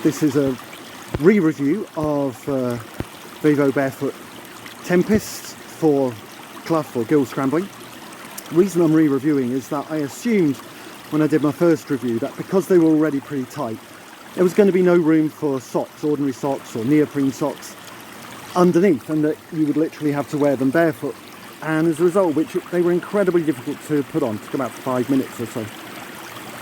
This is a re-review of Vivobarefoot Tempest for Clough or Ghyll Scrambling. The reason I'm re-reviewing is that I assumed when I did my first review that because they were already pretty tight, there was going to be no room for socks, ordinary socks or neoprene socks underneath, and that you would literally have to wear them barefoot. And as a result, they were incredibly difficult to put on. It took about 5 minutes or so.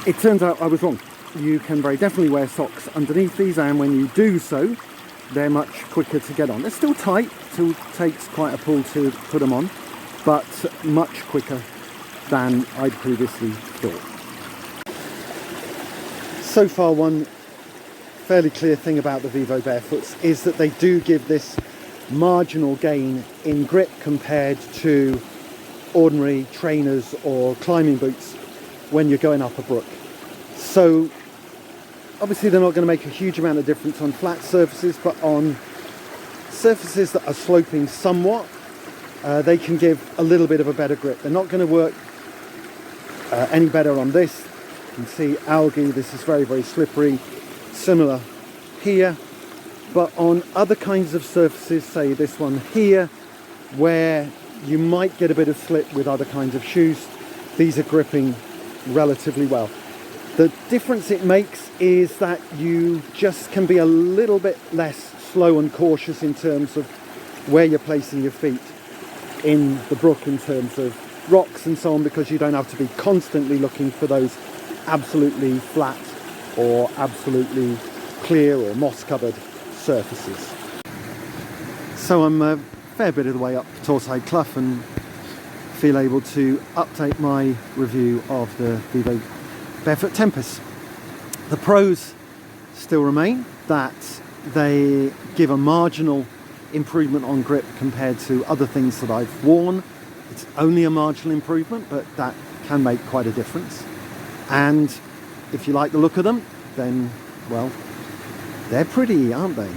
It turns out I was wrong. You can very definitely wear socks underneath these, and when you do so, they're much quicker to get on. They're still tight, still takes quite a pull to put them on, but much quicker than I'd previously thought. So far, one fairly clear thing about the Vivobarefoots is that they do give this marginal gain in grip compared to ordinary trainers or climbing boots when you're going up a brook. So obviously they're not going to make a huge amount of difference on flat surfaces, but on surfaces that are sloping somewhat, they can give a little bit of a better grip. They're not going to work any better on this. You can see algae, this is very, very slippery, similar here. But on other kinds of surfaces, say this one here, where you might get a bit of slip with other kinds of shoes, these are gripping relatively well. The difference it makes is that you just can be a little bit less slow and cautious in terms of where you're placing your feet in the brook in terms of rocks and so on, because you don't have to be constantly looking for those absolutely flat or absolutely clear or moss covered surfaces. So I'm a fair bit of the way up Torside Clough and feel able to update my review of the Vivobarefoot Tempest. The pros still remain that they give a marginal improvement on grip compared to other things that I've worn. It's only a marginal improvement, but that can make quite a difference. And if you like the look of them, then, well, they're pretty, aren't they?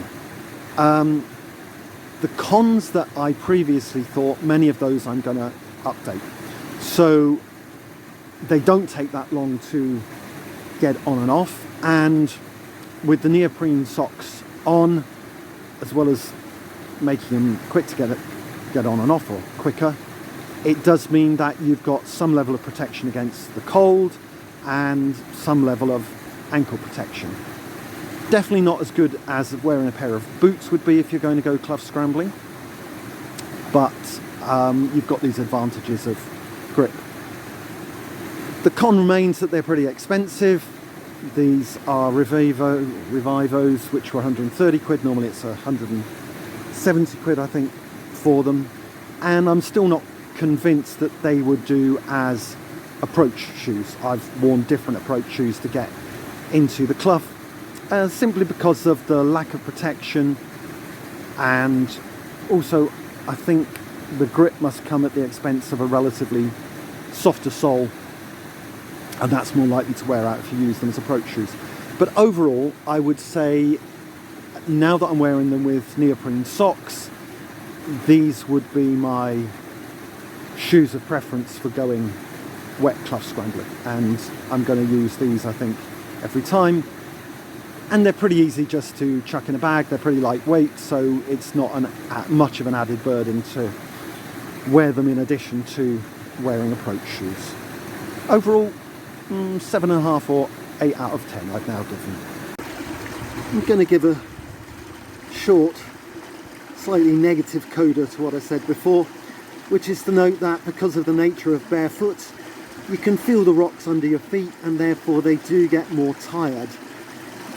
The cons that I previously thought, many of those I'm going to update. So they don't take that long to get on and off, and with the neoprene socks on, as well as making them quick to get on and off, or quicker, it does mean that you've got some level of protection against the cold and some level of ankle protection. Definitely not as good as wearing a pair of boots would be if you're going to go Clough Scrambling, but you've got these advantages of grip. The con remains that they're pretty expensive. These are Revivos, which were 130 quid. Normally it's 170 quid, I think, for them. And I'm still not convinced that they would do as approach shoes. I've worn different approach shoes to get into the Clough, simply because of the lack of protection, and also I think the grip must come at the expense of a relatively softer sole, and that's more likely to wear out if you use them as approach shoes. But overall, I would say, now that I'm wearing them with neoprene socks, these would be my shoes of preference for going wet Clough Scrambling, and I'm going to use these, I think, every time. And they're pretty easy just to chuck in a bag. They're pretty lightweight, so it's not much of an added burden to wear them in addition to wearing approach shoes. Overall, 7.5 or 8 out of 10 I've now given. I'm going to give a short, slightly negative coda to what I said before, which is to note that because of the nature of barefoot, you can feel the rocks under your feet, and therefore they do get more tired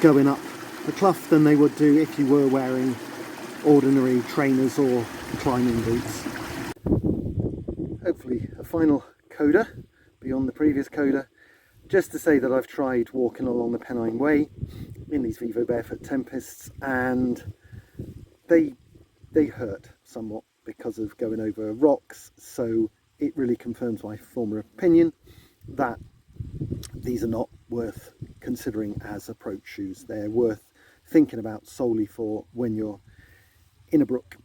going up the Clough than they would do if you were wearing ordinary trainers or climbing boots. Hopefully a final coda beyond the previous coda, just to say that I've tried walking along the Pennine Way in these Vivobarefoot Tempests, and they hurt somewhat because of going over rocks, so it really confirms my former opinion that these are not worth considering as approach shoes. They're worth thinking about solely for when you're in a brook